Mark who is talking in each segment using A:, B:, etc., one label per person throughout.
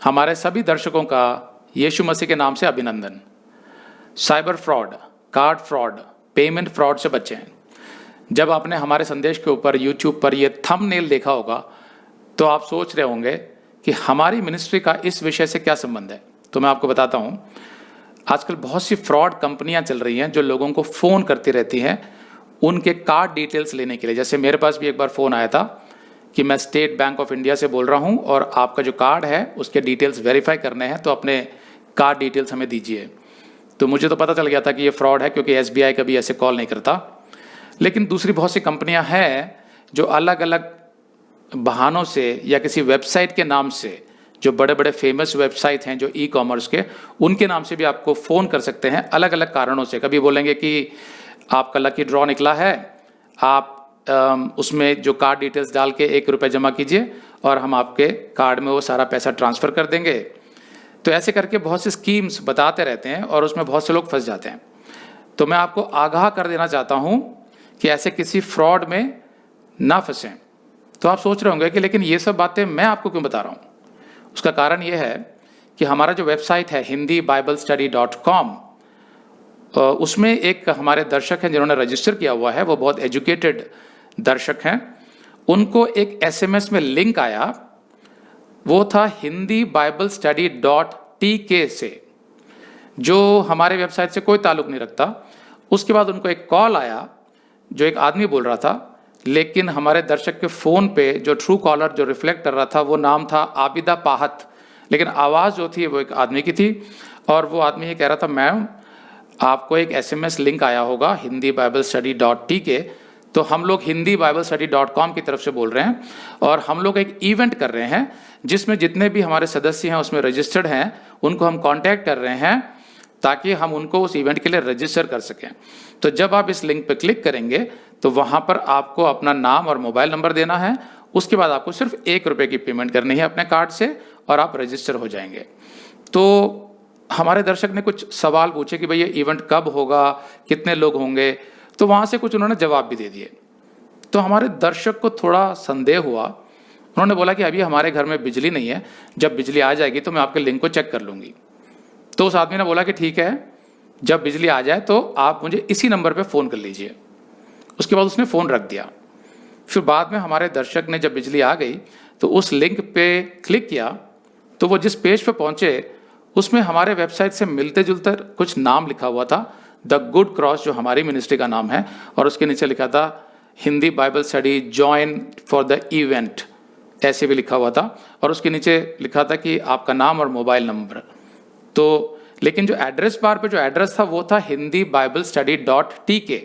A: हमारे सभी दर्शकों का यीशु मसीह के नाम से अभिनंदन। Cyber fraud, card fraud, payment fraud से बचें। जब आपने हमारे संदेश के ऊपर यूट्यूब पर यह थंबनेल देखा होगा तो आप सोच रहे होंगे कि हमारी मिनिस्ट्री का इस विषय से क्या संबंध है। तो मैं आपको बताता हूं, आजकल बहुत सी फ्रॉड कंपनियां चल रही हैं जो लोगों को फ़ोन करती रहती हैं उनके कार्ड डिटेल्स लेने के लिए। जैसे मेरे पास भी एक बार फ़ोन आया था कि मैं स्टेट बैंक ऑफ इंडिया से बोल रहा हूं और आपका जो कार्ड है उसके डिटेल्स वेरीफाई करने हैं, तो अपने कार्ड डिटेल्स हमें दीजिए। तो मुझे तो पता चल गया था कि ये फ्रॉड है, क्योंकि SBI कभी ऐसे कॉल नहीं करता। लेकिन दूसरी बहुत सी कंपनियां हैं जो अलग अलग बहानों से या किसी वेबसाइट के नाम से, जो बड़े बड़े फेमस वेबसाइट हैं जो ई-कॉमर्स के, उनके नाम से भी आपको फ़ोन कर सकते हैं अलग अलग कारणों से। कभी बोलेंगे कि आपका लकी ड्रॉ निकला है, आप उसमें जो कार्ड डिटेल्स डाल के ₹1 जमा कीजिए और हम आपके कार्ड में वो सारा पैसा ट्रांसफ़र कर देंगे। तो ऐसे करके बहुत सी स्कीम्स बताते रहते हैं और उसमें बहुत से लोग फंस जाते हैं। तो मैं आपको आगाह कर देना चाहता हूं कि ऐसे किसी फ्रॉड में ना फंसें। तो आप सोच रहे होंगे कि लेकिन ये सब बातें मैं आपको क्यों बता रहा हूं। उसका कारण ये है कि हमारा जो वेबसाइट है hindiBibleStudy.com, उसमें एक हमारे दर्शक हैं जिन्होंने रजिस्टर किया हुआ है, वो बहुत एजुकेटेड दर्शक हैं। उनको एक SMS में लिंक आया, वो था hindiBibleStudy.tk से, जो हमारे वेबसाइट से कोई ताल्लुक नहीं रखता। उसके बाद उनको एक कॉल आया जो एक आदमी बोल रहा था, लेकिन हमारे दर्शक के फ़ोन पे जो ट्रू कॉलर जो रिफ्लेक्ट कर रहा था वो नाम था आबिदा पाहत, लेकिन आवाज़ जो थी वो एक आदमी की थी। और वो आदमी ये कह रहा था, मैम आपको एक SMS लिंक आया होगा hindiBibleStudy.tk। तो हम लोग hindiBibleStudy.com की तरफ से बोल रहे हैं और हम लोग एक इवेंट कर रहे हैं जिसमें जितने भी हमारे सदस्य हैं उसमें रजिस्टर्ड हैं, उनको हम कांटेक्ट कर रहे हैं ताकि हम उनको उस इवेंट के लिए रजिस्टर कर सकें। तो जब आप इस लिंक पर क्लिक करेंगे तो वहाँ पर आपको अपना नाम और मोबाइल नंबर देना है। उसके बाद आपको सिर्फ ₹1 की पेमेंट करनी है अपने कार्ड से और आप रजिस्टर हो जाएंगे। तो हमारे दर्शक ने कुछ सवाल पूछे कि भाई ये इवेंट कब होगा, कितने लोग होंगे, तो वहाँ से कुछ उन्होंने जवाब भी दे दिए। तो हमारे दर्शक को थोड़ा संदेह हुआ। उन्होंने बोला कि अभी हमारे घर में बिजली नहीं है, जब बिजली आ जाएगी तो मैं आपके लिंक को चेक कर लूँगी। तो उस आदमी ने बोला कि ठीक है, जब बिजली आ जाए तो आप मुझे इसी नंबर पर फ़ोन कर लीजिए। उसके बाद उसने फ़ोन रख दिया। फिर बाद में हमारे दर्शक ने जब बिजली आ गई तो उस लिंक पे क्लिक किया तो वो जिस पेज पे पहुँचे उसमें हमारे वेबसाइट से मिलते जुलते कुछ नाम लिखा हुआ था, द गुड क्रॉस जो हमारी मिनिस्ट्री का नाम है, और उसके नीचे लिखा था Hindi Bible study join for the event, ऐसे भी लिखा हुआ था। और उसके नीचे लिखा था कि आपका नाम और मोबाइल नंबर। तो लेकिन जो एड्रेस बार पे जो एड्रेस था वो था hindiBibleStudy.tk,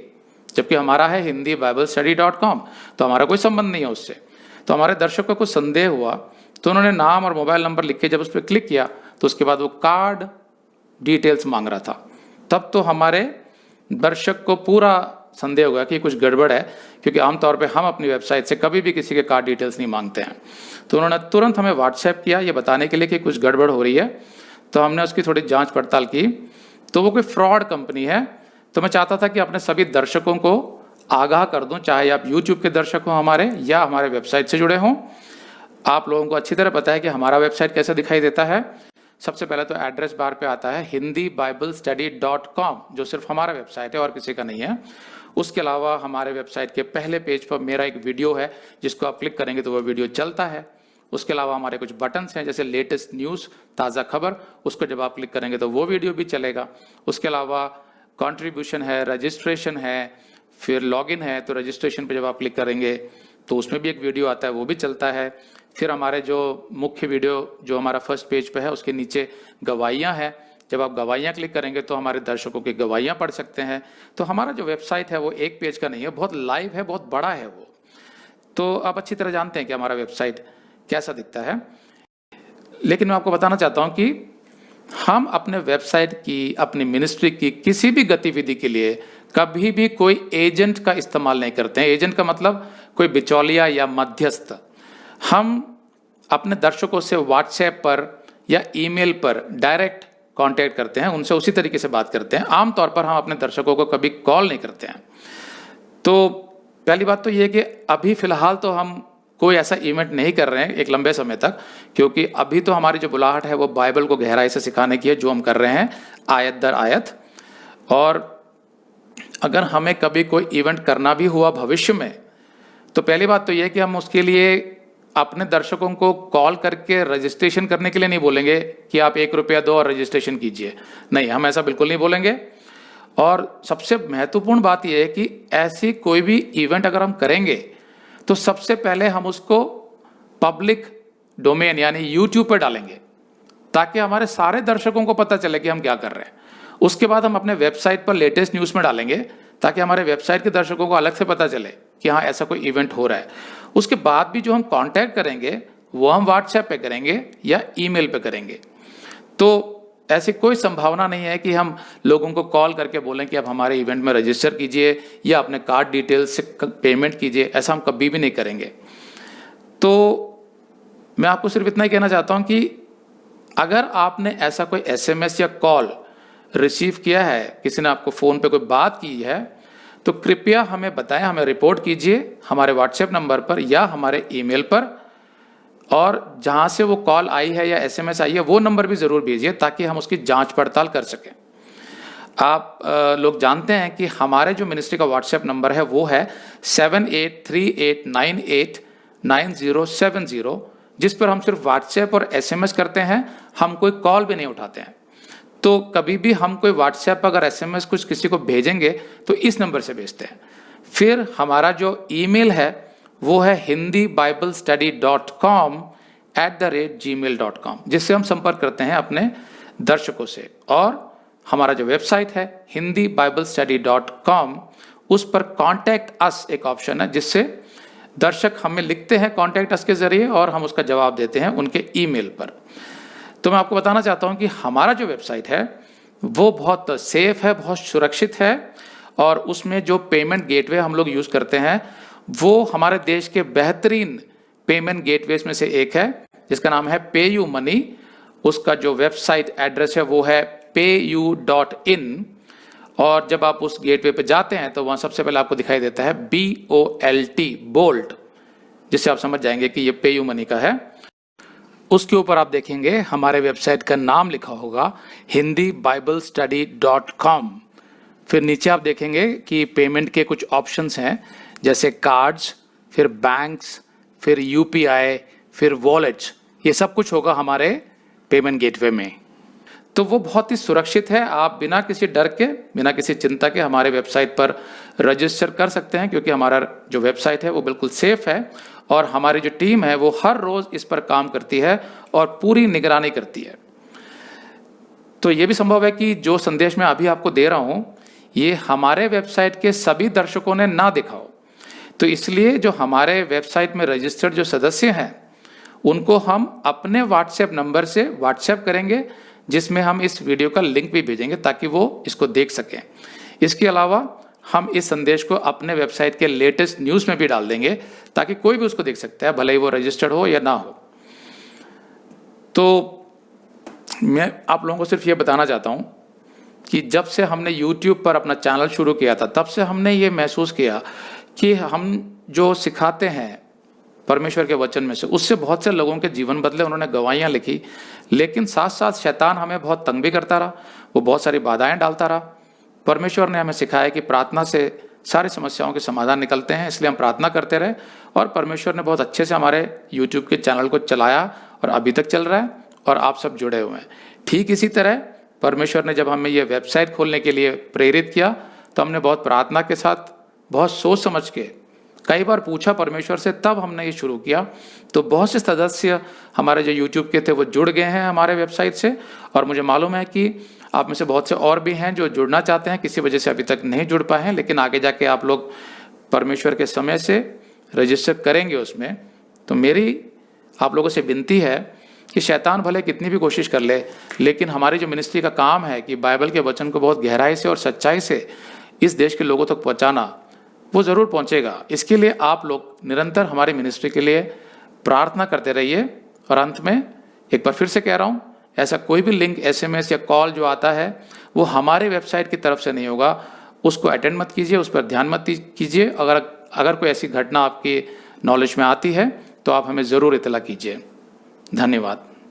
A: जबकि हमारा है hindiBibleStudy.com, तो हमारा कोई संबंध नहीं है उससे। तो हमारे दर्शक को कुछ संदेह हुआ तो उन्होंने नाम और मोबाइल नंबर लिख के जब उस पर क्लिक किया तो उसके बाद वो कार्ड डिटेल्स मांग रहा था। तब तो हमारे दर्शक को पूरा संदेह हो गया कि कुछ गड़बड़ है, क्योंकि आमतौर पे हम अपनी वेबसाइट से कभी भी किसी के कार्ड डिटेल्स नहीं मांगते हैं। तो उन्होंने तुरंत हमें व्हाट्सएप किया ये बताने के लिए कि कुछ गड़बड़ हो रही है। तो हमने उसकी थोड़ी जांच पड़ताल की तो वो कोई फ्रॉड कंपनी है। तो मैं चाहता था कि अपने सभी दर्शकों को आगाह कर दूं, चाहे आप यूट्यूब के दर्शक हों हमारे या हमारे वेबसाइट से जुड़े हों। आप लोगों को अच्छी तरह पता है कि हमारा वेबसाइट कैसे दिखाई देता है। सबसे पहले तो एड्रेस बार पे आता है hindiBibleStudy.com, जो सिर्फ हमारा वेबसाइट है और किसी का नहीं है। उसके अलावा हमारे वेबसाइट के पहले पेज पर मेरा एक वीडियो है जिसको आप क्लिक करेंगे तो वो वीडियो चलता है। उसके अलावा हमारे कुछ बटन्स हैं जैसे लेटेस्ट न्यूज़, ताज़ा खबर, उसको जब आप क्लिक करेंगे तो वो वीडियो भी चलेगा। उसके अलावा कंट्रीब्यूशन है, रजिस्ट्रेशन है, फिर लॉगिन है। तो रजिस्ट्रेशन पे जब आप क्लिक करेंगे तो उसमें भी एक वीडियो आता है, वो भी चलता है। फिर हमारे जो मुख्य वीडियो जो हमारा फर्स्ट पेज पे है उसके नीचे गवाहियाँ हैं, जब आप गवाहियाँ क्लिक करेंगे तो हमारे दर्शकों की गवाहियाँ पढ़ सकते हैं। तो हमारा जो वेबसाइट है वो एक पेज का नहीं है, बहुत लाइव है, बहुत बड़ा है वो। तो आप अच्छी तरह जानते हैं कि हमारा वेबसाइट कैसा दिखता है। लेकिन मैं आपको बताना चाहता हूँ कि हम अपने वेबसाइट की, अपनी मिनिस्ट्री की किसी भी गतिविधि के लिए कभी भी कोई एजेंट का इस्तेमाल नहीं करते हैं। एजेंट का मतलब कोई बिचौलिया या मध्यस्थ। हम अपने दर्शकों से व्हाट्सएप पर या ईमेल पर डायरेक्ट कांटेक्ट करते हैं, उनसे उसी तरीके से बात करते हैं। आमतौर पर हम अपने दर्शकों को कभी कॉल नहीं करते हैं। तो पहली बात तो ये कि अभी फ़िलहाल तो हम कोई ऐसा इवेंट नहीं कर रहे हैं एक लंबे समय तक, क्योंकि अभी तो हमारी जो बुलाहट है वो बाइबल को गहराई से सिखाने की है, जो हम कर रहे हैं आयत दर आयत। और अगर हमें कभी कोई इवेंट करना भी हुआ भविष्य में, तो पहली बात तो यह कि हम उसके लिए अपने दर्शकों को कॉल करके रजिस्ट्रेशन करने के लिए नहीं बोलेंगे कि आप 1 रुपया दो और रजिस्ट्रेशन कीजिए। नहीं, हम ऐसा बिल्कुल नहीं बोलेंगे। और सबसे महत्वपूर्ण बात यह है कि ऐसी कोई भी इवेंट अगर हम करेंगे तो सबसे पहले हम उसको पब्लिक डोमेन यानी यूट्यूब पर डालेंगे, ताकि हमारे सारे दर्शकों को पता चले कि हम क्या कर रहे हैं। उसके बाद हम अपने वेबसाइट पर लेटेस्ट न्यूज़ में डालेंगे, ताकि हमारे वेबसाइट के दर्शकों को अलग से पता चले कि हाँ ऐसा कोई इवेंट हो रहा है। उसके बाद भी जो हम कांटेक्ट करेंगे वो हम व्हाट्सएप पे करेंगे या ईमेल पे करेंगे। तो ऐसी कोई संभावना नहीं है कि हम लोगों को कॉल करके बोलें कि आप हमारे इवेंट में रजिस्टर कीजिए या अपने कार्ड डिटेल्स से पेमेंट कीजिए। ऐसा हम कभी भी नहीं करेंगे। तो मैं आपको सिर्फ इतना ही कहना चाहता हूँ कि अगर आपने ऐसा कोई SMS या कॉल रिसीव किया है, किसी ने आपको फ़ोन पे कोई बात की है, तो कृपया हमें बताएं, हमें रिपोर्ट कीजिए हमारे व्हाट्सएप नंबर पर या हमारे ईमेल पर। और जहां से वो कॉल आई है या SMS आई है वो नंबर भी ज़रूर भेजिए, ताकि हम उसकी जांच पड़ताल कर सकें। आप लोग जानते हैं कि हमारे जो मिनिस्ट्री का व्हाट्सएप नंबर है वो है 7838989070, जिस पर हम सिर्फ व्हाट्सएप और SMS करते हैं, हम कोई कॉल भी नहीं उठाते हैं। तो कभी भी हम कोई व्हाट्सएप अगर SMS कुछ किसी को भेजेंगे तो इस नंबर से भेजते हैं। फिर हमारा जो ईमेल है वो है hindiBibleStudy.com@gmail.com, जिससे हम संपर्क करते हैं अपने दर्शकों से। और हमारा जो वेबसाइट है hindiBibleStudy.com, उस पर कॉन्टैक्ट अस एक ऑप्शन है, जिससे दर्शक हमें लिखते हैं कॉन्टैक्ट अस के जरिए और हम उसका जवाब देते हैं उनके ईमेल पर। तो मैं आपको बताना चाहता हूं कि हमारा जो वेबसाइट है वो बहुत सेफ है, बहुत सुरक्षित है। और उसमें जो पेमेंट गेटवे हम लोग यूज़ करते हैं वो हमारे देश के बेहतरीन पेमेंट गेटवेज में से एक है, जिसका नाम है PayUmoney। उसका जो वेबसाइट एड्रेस है वो है payu.in। और जब आप उस गेटवे पे जाते हैं तो वहाँ सबसे पहले आपको दिखाई देता है BOLT, जिससे आप समझ जाएंगे कि ये PayUmoney का है। उसके ऊपर आप देखेंगे हमारे वेबसाइट का नाम लिखा होगा hindiBibleStudy.com। फिर नीचे आप देखेंगे कि पेमेंट के कुछ ऑप्शंस हैं, जैसे कार्ड्स, फिर बैंक्स, फिर UPI, फिर वॉलेट्स। ये सब कुछ होगा हमारे पेमेंट गेटवे में। तो वो बहुत ही सुरक्षित है। आप बिना किसी डर के, बिना किसी चिंता के हमारे वेबसाइट पर रजिस्टर कर सकते हैं, क्योंकि हमारा जो वेबसाइट है वो बिल्कुल सेफ है। और हमारी जो टीम है वो हर रोज़ इस पर काम करती है और पूरी निगरानी करती है। तो ये भी संभव है कि जो संदेश मैं अभी आपको दे रहा हूँ ये हमारे वेबसाइट के सभी दर्शकों ने ना देखा हो। तो इसलिए जो हमारे वेबसाइट में रजिस्टर्ड जो सदस्य हैं उनको हम अपने व्हाट्सएप नंबर से व्हाट्सएप करेंगे, जिसमें हम इस वीडियो का लिंक भी भेजेंगे ताकि वो इसको देख सकें। इसके अलावा हम इस संदेश को अपने वेबसाइट के लेटेस्ट न्यूज़ में भी डाल देंगे, ताकि कोई भी उसको देख सकता है, भले ही वो रजिस्टर्ड हो या ना हो। तो मैं आप लोगों को सिर्फ ये बताना चाहता हूँ कि जब से हमने YouTube पर अपना चैनल शुरू किया था, तब से हमने ये महसूस किया कि हम जो सिखाते हैं परमेश्वर के वचन में से, उससे बहुत से लोगों के जीवन बदले, उन्होंने गवाहियाँ लिखी। लेकिन साथ साथ शैतान हमें बहुत तंग भी करता रहा, वो बहुत सारी बाधाएं डालता रहा। परमेश्वर ने हमें सिखाया कि प्रार्थना से सारी समस्याओं के समाधान निकलते हैं, इसलिए हम प्रार्थना करते रहे। और परमेश्वर ने बहुत अच्छे से हमारे YouTube के चैनल को चलाया और अभी तक चल रहा है, और आप सब जुड़े हुए हैं। ठीक इसी तरह परमेश्वर ने जब हमें ये वेबसाइट खोलने के लिए प्रेरित किया, तो हमने बहुत प्रार्थना के साथ, बहुत सोच समझ के, कई बार पूछा परमेश्वर से, तब हमने ये शुरू किया। तो बहुत से सदस्य हमारे जो YouTube के थे वो जुड़ गए हैं हमारे वेबसाइट से। और मुझे मालूम है कि आप में से बहुत से और भी हैं जो जुड़ना चाहते हैं, किसी वजह से अभी तक नहीं जुड़ पाए हैं, लेकिन आगे जाके आप लोग परमेश्वर के समय से रजिस्टर करेंगे उसमें। तो मेरी आप लोगों से विनती है कि शैतान भले कितनी भी कोशिश कर ले, लेकिन हमारी जो मिनिस्ट्री का काम है कि बाइबल के वचन को बहुत गहराई से और सच्चाई से इस देश के लोगों तक पहुंचाना, वो ज़रूर पहुंचेगा। इसके लिए आप लोग निरंतर हमारी मिनिस्ट्री के लिए प्रार्थना करते रहिए। और अंत में एक बार फिर से कह रहा हूँ, ऐसा कोई भी लिंक, SMS या कॉल जो आता है वो हमारे वेबसाइट की तरफ से नहीं होगा। उसको अटेंड मत कीजिए, उस पर ध्यान मत कीजिए। अगर कोई ऐसी घटना आपकी नॉलेज में आती है तो आप हमें ज़रूर इत्तला कीजिए। धन्यवाद।